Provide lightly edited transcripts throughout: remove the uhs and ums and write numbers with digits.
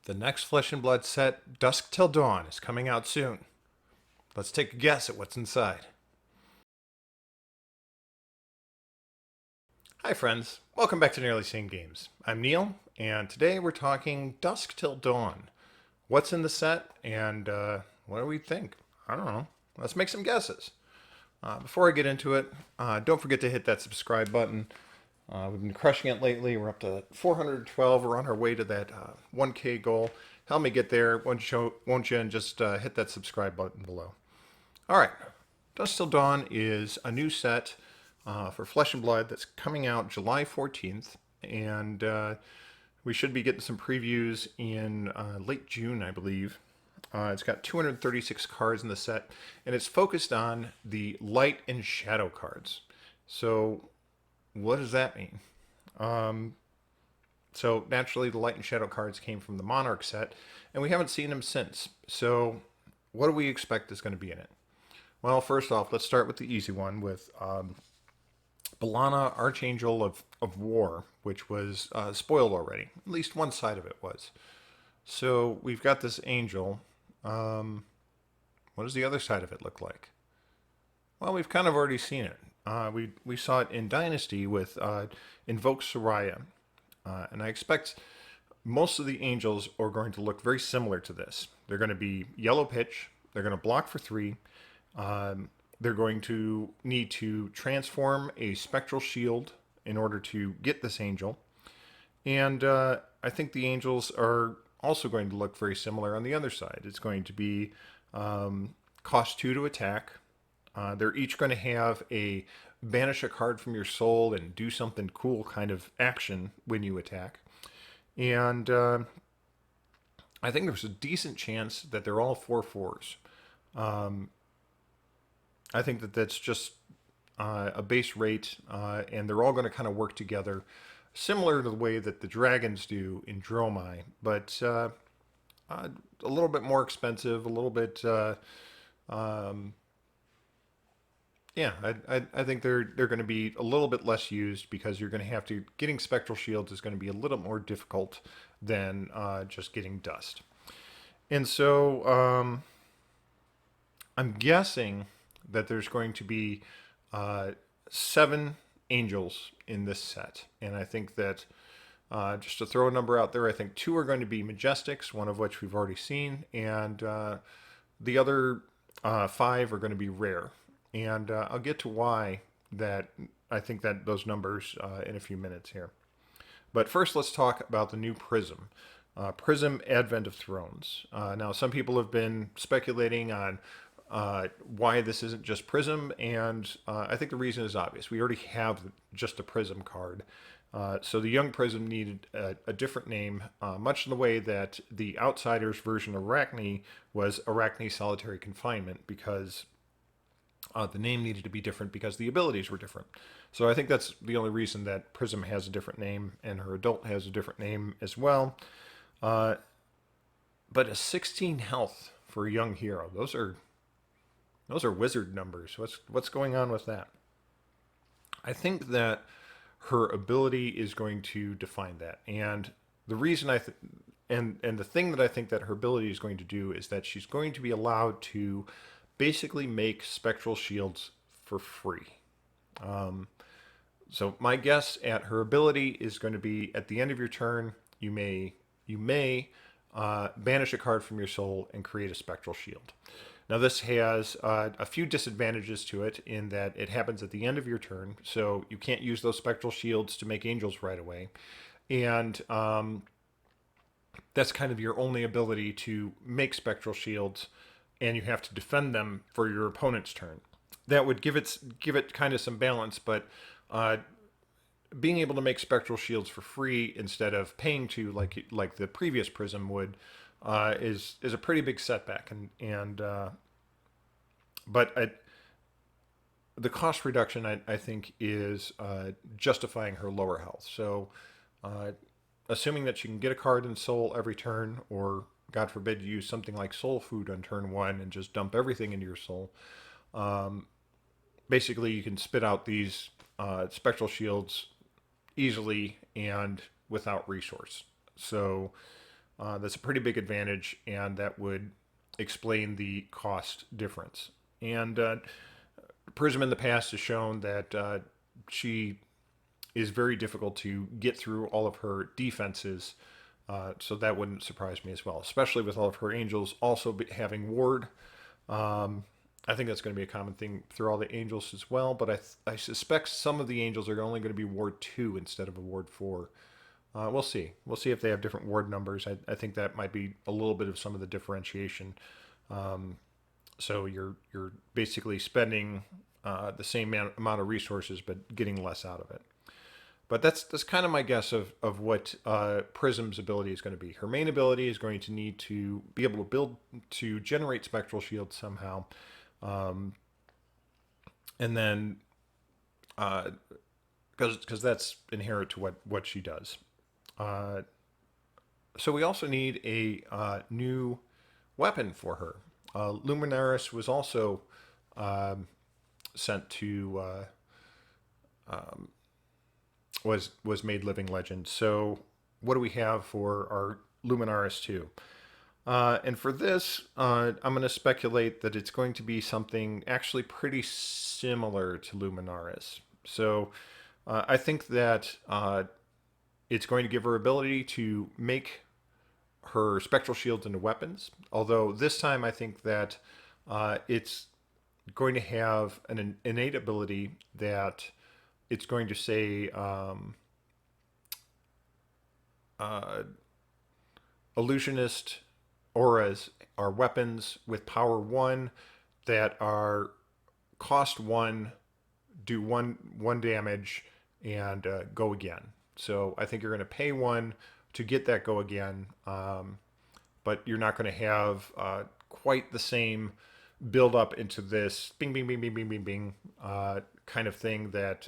The next Flesh and Blood set, Dusk Till Dawn, is coming out soon. Let's take a guess at what's inside. Hi, friends. Welcome back to Nearly Same Games. I'm Neil, and today we're talking Dusk Till Dawn. What's in the set, and what do we think? I don't know. Let's make some guesses. Before I get into it, don't forget to hit that subscribe button. We've been crushing it lately. We're up to 412. We're on our way to that 1K goal. Help me get there, won't you? And just hit that subscribe button below. All right. Dusk Till Dawn is a new set for Flesh and Blood that's coming out July 14th. And we should be getting some previews in late June, I believe. It's got 236 cards in the set, and it's focused on the light and shadow cards. So what does that mean? So naturally, the light and shadow cards came from the Monarch set, and we haven't seen them since. So what do we expect is going to be in it? Well, first off, let's start with the easy one with Balana, Archangel of War, which was spoiled already. At least one side of it was. So we've got this angel. What does the other side of it look like? Well, we've kind of already seen it. We saw it in Dynasty with Invoke Soraya. And I expect most of the angels are going to look very similar to this. They're going to be yellow pitch. They're going to block for 3. They're going to need to transform a spectral shield in order to get this angel. And I think the angels are also going to look very similar on the other side. It's going to be cost 2 to attack. They're each going to have a banish a card from your soul and do something cool kind of action when you attack. And I think there's a decent chance that they're all 4/4s. I think that that's just a base rate, and they're all going to kind of work together, similar to the way that the dragons do in Dromai, but a little bit more expensive, a little bit. Yeah, I think they're going to be a little bit less used because you're going to have to getting spectral shields is going to be a little more difficult than just getting dust. And so I'm guessing that there's going to be 7 angels in this set, and I think that just to throw a number out there, I think 2 are going to be Majestics, one of which we've already seen, and the other 5 are going to be rare. And I'll get to why that I think that those numbers in a few minutes here. But first, let's talk about the new Prism. Prism Advent of Thrones. Now, some people have been speculating on why this isn't just Prism, and I think the reason is obvious. We already have just a Prism card. So the young Prism needed a different name, much in the way that the Outsiders version of Arachne was Arachne Solitary Confinement, because the name needed to be different because the abilities were different. So I think that's the only reason that Prism has a different name, and her adult has a different name as well. But a 16 health for a young hero, those are wizard numbers. What's going on with that? I think that her ability is going to define that, and the reason and the thing that I think that her ability is going to do is that she's going to be allowed to basically make spectral shields for free. So my guess at her ability is going to be at the end of your turn, you may banish a card from your soul and create a spectral shield. Now this has a few disadvantages to it in that it happens at the end of your turn, so you can't use those spectral shields to make angels right away. And that's kind of your only ability to make spectral shields, and you have to defend them for your opponent's turn. That would give it kind of some balance, but being able to make spectral shields for free instead of paying to like the previous Prism would is a pretty big setback. But the cost reduction I think is justifying her lower health. So assuming that she can get a card in Soul every turn, or God forbid, you use something like Soul Food on turn 1 and just dump everything into your soul. Basically, you can spit out these spectral shields easily and without resource. So That's a pretty big advantage, and that would explain the cost difference. And Prism in the past has shown that she is very difficult to get through all of her defenses. So that wouldn't surprise me as well, especially with all of her angels also having ward. I think that's going to be a common thing through all the angels as well, but I suspect some of the angels are only going to be ward 2 instead of a ward 4. We'll see. We'll see if they have different ward numbers. I think that might be a little bit of some of the differentiation. So you're basically spending the same amount of resources, but getting less out of it. But that's kind of my guess of what Prism's ability is going to be. Her main ability is going to need to be able to generate spectral shields somehow, and then because that's inherent to what she does. So we also need a new weapon for her. Luminaris was also sent to was made living legend. So what do we have for our Luminaris 2? And for this, I'm going to speculate that it's going to be something actually pretty similar to Luminaris. So I think that it's going to give her ability to make her spectral shields into weapons. Although this time I think that it's going to have an innate ability that it's going to say illusionist auras are weapons with power 1 that are cost 1, do one damage, and go again. So I think you're going to pay 1 to get that go again, but you're not going to have quite the same build up into this bing bing bing bing bing bing bing kind of thing that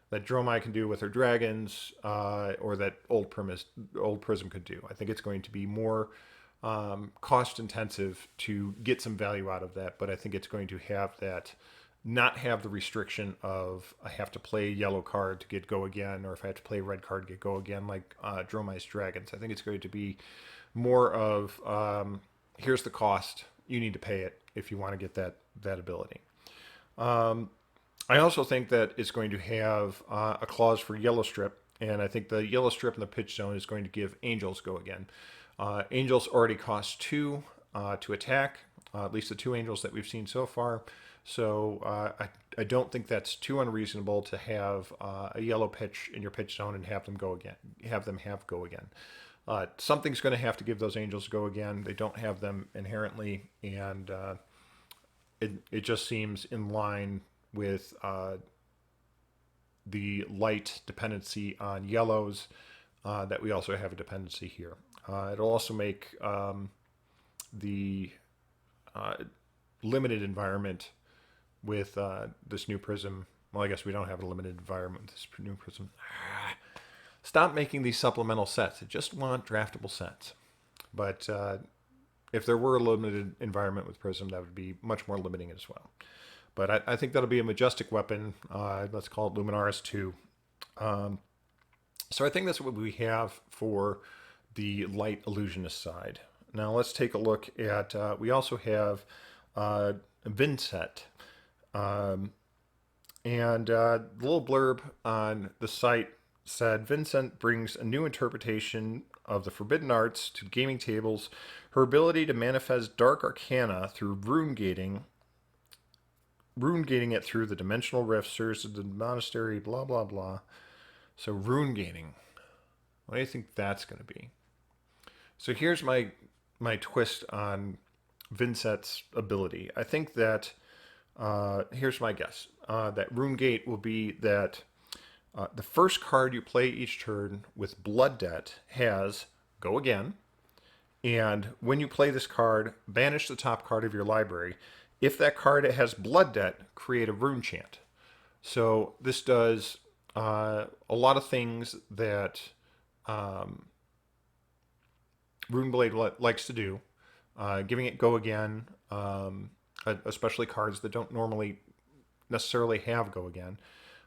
that Dromai can do with her dragons, or that old Prism could do. I think it's going to be more cost intensive to get some value out of that, but I think it's going to have that, not have the restriction of I have to play yellow card to get go again, or if I have to play red card to get go again, like Dromai's dragons. I think it's going to be more of here's the cost, you need to pay it if you want to get that ability. I also think that it's going to have a clause for yellow strip, and I think the yellow strip in the pitch zone is going to give angels go again. Angels already cost 2 to attack, at least the 2 angels that we've seen so far. So I don't think that's too unreasonable to have a yellow pitch in your pitch zone and have them go again. Have them go again. Something's going to have to give those angels go again. They don't have them inherently, and it just seems in line with the light dependency on yellows that we also have a dependency here. It'll also make the limited environment with this new Prism. Well, I guess we don't have a limited environment with this new Prism. Stop making these supplemental sets. I just want draftable sets. But if there were a limited environment with Prism, that would be much more limiting as well. But I think that'll be a majestic weapon. Let's call it Luminaris 2. So I think that's what we have for the light illusionist side. Now let's take a look at, we also have Vincent. And the little blurb on the site said, Vincent brings a new interpretation of the forbidden arts to gaming tables. Her ability to manifest dark arcana through rune gating it through the dimensional rift serves as the monastery, blah, blah, blah. So rune gating. What do you think that's going to be? So here's my twist on Vincent's ability. I think that, here's my guess, that rune gate will be that the first card you play each turn with blood debt has go again. And when you play this card, banish the top card of your library. If that card has blood debt, create a rune chant. So this does a lot of things that Runeblade likes to do. Giving it go again, especially cards that don't normally necessarily have go again.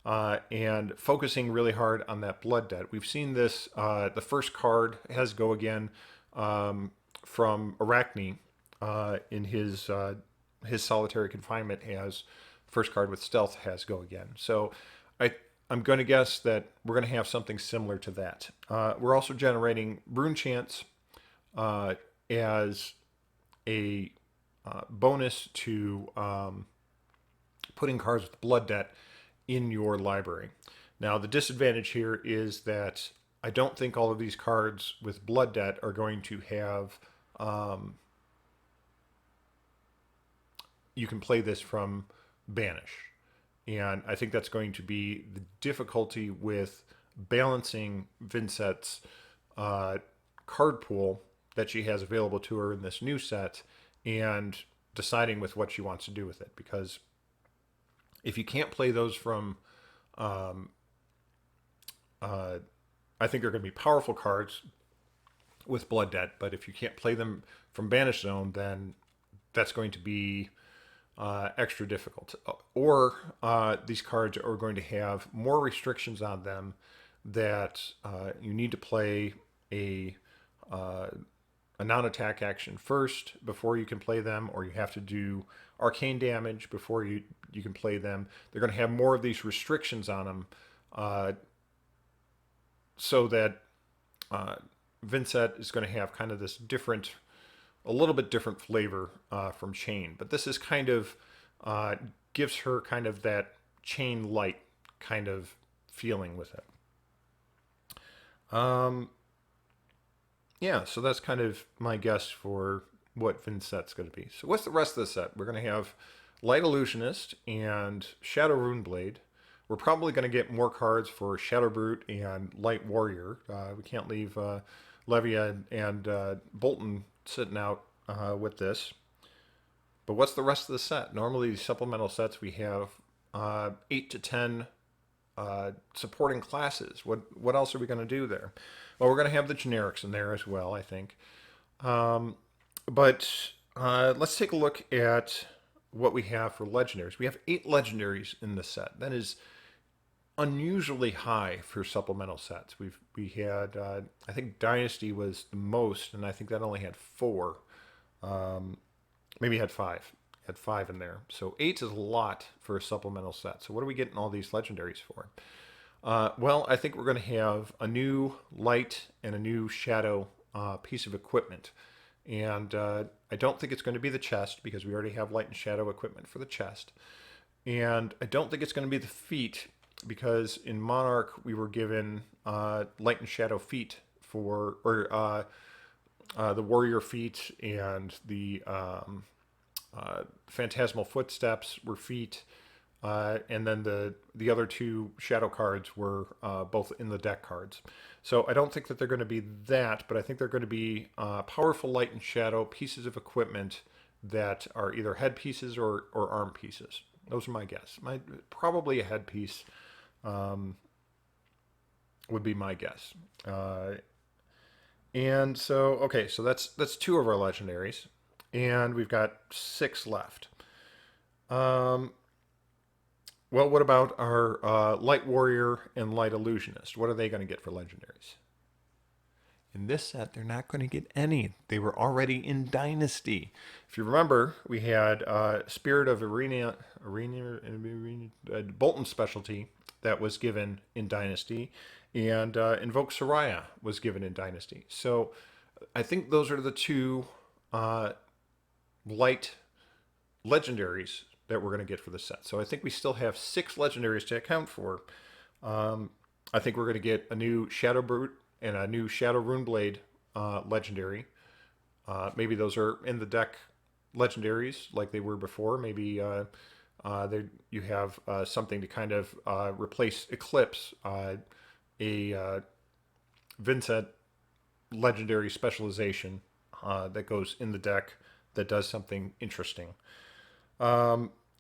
And focusing really hard on that blood debt. We've seen this, the first card has go again from Arachne in his solitary confinement has first card with stealth has go again. So I'm going to guess that we're going to have something similar to that. We're also generating rune chants as a bonus to putting cards with blood debt in your library. Now, the disadvantage here is that I don't think all of these cards with blood debt are going to have. You can play this from banish, and I think that's going to be the difficulty with balancing Vincent's card pool that she has available to her in this new set and deciding with what she wants to do with it. Because if you can't play those from, I think they're going to be powerful cards with blood debt, but if you can't play them from banish zone, then that's going to be extra difficult. Or these cards are going to have more restrictions on them that you need to play a non-attack action first before you can play them, or you have to do arcane damage before you can play them. They're going to have more of these restrictions on them, so that Vincent is going to have kind of this different, a little bit different flavor from Chain. But this is kind of gives her kind of that Chain light kind of feeling with it. Yeah, so that's kind of my guess for what Vincent's going to be. So what's the rest of the set? We're going to have Light Illusionist and Shadow Runeblade. We're probably going to get more cards for Shadow Brute and Light Warrior. We can't leave Levia and Bolton sitting out with this. But what's the rest of the set? Normally, these supplemental sets, we have 8 to 10 supporting classes. What else are we going to do there? Well, we're going to have the generics in there as well, I think. But let's take a look at what we have for legendaries. We have 8 legendaries in the set. That is unusually high for supplemental sets. We had I think Dynasty was the most, and I think that only had 4. Maybe had 5. Had 5 in there. So 8 is a lot for a supplemental set. So what are we getting all these legendaries for? Well, I think we're going to have a new light and a new shadow piece of equipment. And I don't think it's going to be the chest, because we already have light and shadow equipment for the chest. And I don't think it's going to be the feet, because in Monarch we were given light and shadow feet for, or the warrior feet and the phantasmal footsteps were feet. And then the other 2 shadow cards were both in the deck cards. So I don't think that they're going to be that, but I think they're going to be powerful light and shadow pieces of equipment that are either head pieces or arm pieces. Those are my guess. Probably a head piece would be my guess. And so, okay, so that's 2 of our legendaries, and we've got 6 left. Well, what about our Light Warrior and Light Illusionist? What are they going to get for legendaries? In this set, they're not going to get any. They were already in Dynasty. If you remember, we had Spirit of Arena Bolton specialty that was given in Dynasty, and Invoke Soraya was given in Dynasty. So I think those are the 2 light legendaries that we're going to get for the set. So I think we still have 6 legendaries to account for. I think we're going to get a new Shadow Brute and a new Shadow Runeblade legendary. Maybe those are in the deck legendaries like they were before. Maybe you have something to kind of replace Eclipse, a Vincent legendary specialization that goes in the deck that does something interesting.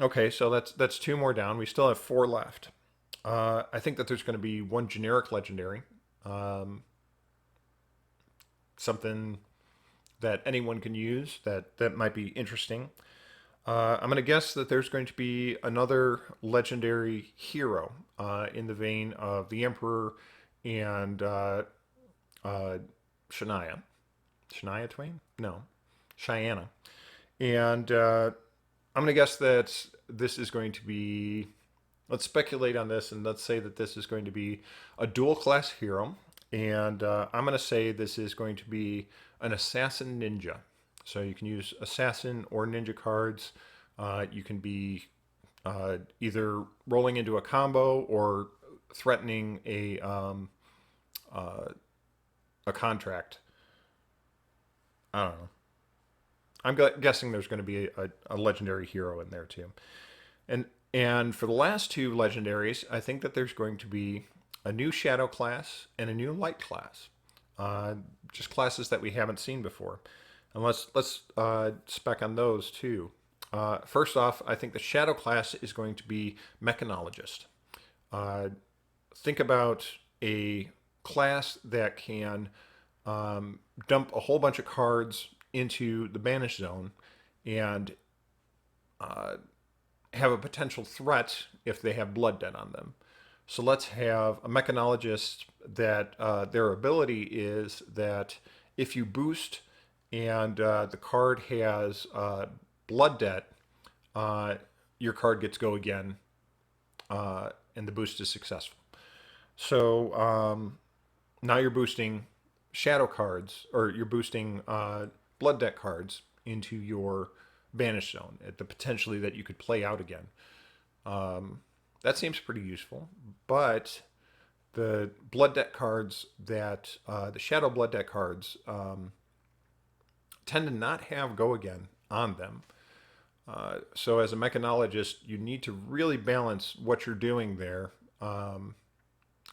Okay, so that's 2 more down. We still have 4 left. I think that there's going to be 1 generic legendary. Something that anyone can use that might be interesting. I'm going to guess that there's going to be another legendary hero in the vein of the Emperor and Shania. Shania Twain? No, Cheyenne. And I'm going to guess that this is going to be. Let's speculate on this, and let's say that this is going to be a dual class hero. And I'm going to say this is going to be an assassin ninja. So you can use assassin or ninja cards. You can be either rolling into a combo or threatening a contract. I don't know. I'm guessing there's going to be a legendary hero in there too. And and for the last two legendaries, I think that there's going to be a new shadow class and a new light class. Uh, just classes that we haven't seen before. And let's spec on those too. First off, I think the shadow class is going to be mechanologist. Uh, think about a class that can dump a whole bunch of cards into the banish zone and uh, have a potential threat if they have blood debt on them. So let's have a mechanologist that their ability is that if you boost and the card has blood debt, uh, your card gets go again, and the boost is successful. So now you're boosting shadow cards, or you're boosting blood debt cards into your banish zone at the potentially that you could play out again. That seems pretty useful, but the blood debt cards that the shadow blood debt cards tend to not have go again on them. So as a mechanologist, you need to really balance what you're doing there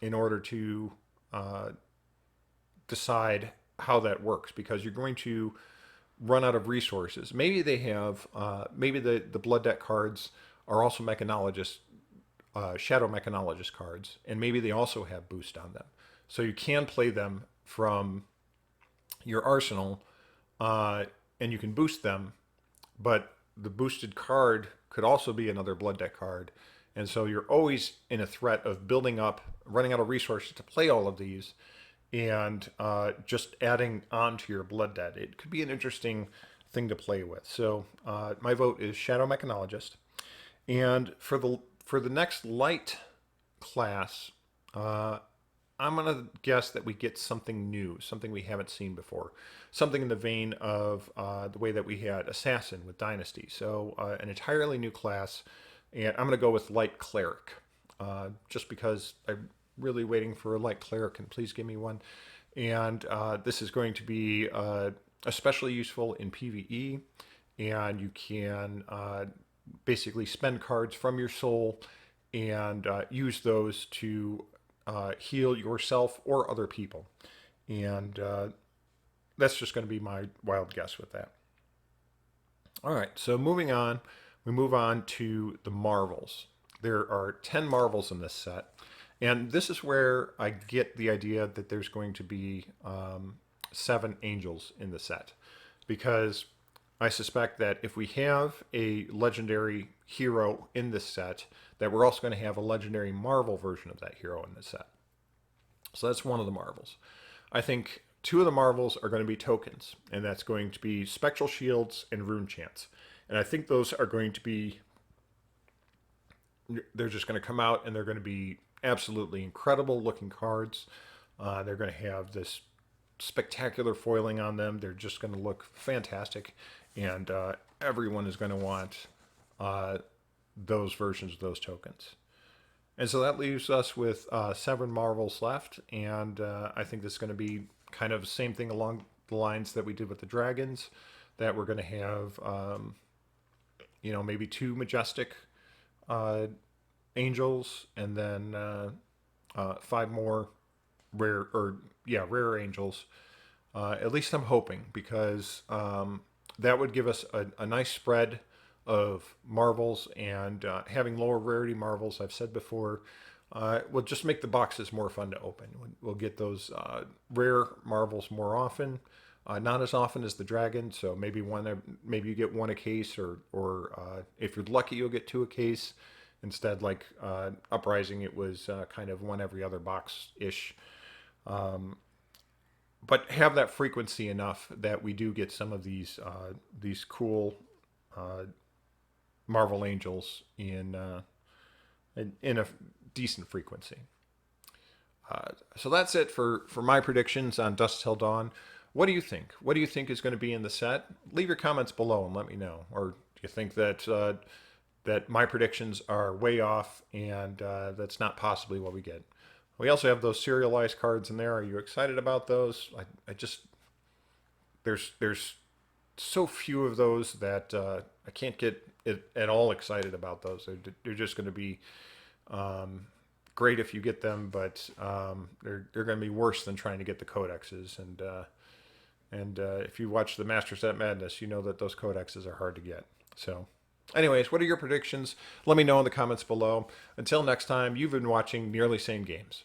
in order to decide how that works, because you're going to run out of resources. Maybe they have, maybe the blood debt cards are also mechanologist, shadow mechanologist cards, and maybe they also have boost on them. So you can play them from your arsenal, and you can boost them, but the boosted card could also be another blood debt card. And so you're always in a threat of building up, running out of resources to play all of these, and just adding on to your blood debt. It could be an interesting thing to play with. So my vote is Shadow Mechanologist. And for the next light class, I'm gonna guess that we get something new, something we haven't seen before, something in the vein of the way that we had Assassin with Dynasty. So an entirely new class, and I'm gonna go with Light Cleric, just because I'm really waiting for a Light Cleric, and please give me one. And this is going to be especially useful in PvE, and you can basically spend cards from your soul and use those to heal yourself or other people. And that's just going to be my wild guess with that. All right, so moving on, we move on to the Marvels. There are 10 Marvels in this set. And this is where I get the idea that there's going to be 7 Angels in the set. Because I suspect that if we have a legendary hero in this set, that we're also going to have a legendary Marvel version of that hero in this set. So that's one of the Marvels. I think 2 of the Marvels are going to be tokens, and that's going to be Spectral Shields and Rune Chants. And I think those are going to be, they're just going to come out and they're going to be absolutely incredible looking cards. They're going to have this spectacular foiling on them. They're just going to look fantastic, and everyone is going to want those versions of those tokens. And so that leaves us with 7 Marvels left, and I think this is going to be kind of the same thing along the lines that we did with the Dragons, that we're going to have, maybe 2 Majestic Angels, and then 5 more rare Angels. At least I'm hoping, because that would give us a nice spread of Marvels, and having lower rarity Marvels, I've said before, will just make the boxes more fun to open. We'll get those rare Marvels more often, not as often as the Dragon. So maybe maybe you get 1 a case, or if you're lucky, you'll get 2 a case. Instead, like Uprising, it was kind of 1 every other box ish. but have that frequency enough that we do get some of these cool uh, Marvel Angels in a decent frequency. So that's it for my predictions on Dusk Till Dawn. What do you think? What do you think is going to be in the set? Leave your comments below and let me know. Or do you think that my predictions are way off and that's not possibly what we get? We also have those serialized cards in there. Are you excited about those? I just there's so few of those that I can't get at all excited about those. They're just going to be great if you get them, but they're going to be worse than trying to get the codexes. And if you watch the Master Set Madness, you know that those codexes are hard to get. So, anyways, what are your predictions? Let me know in the comments below. Until next time, you've been watching Nearly Same Games.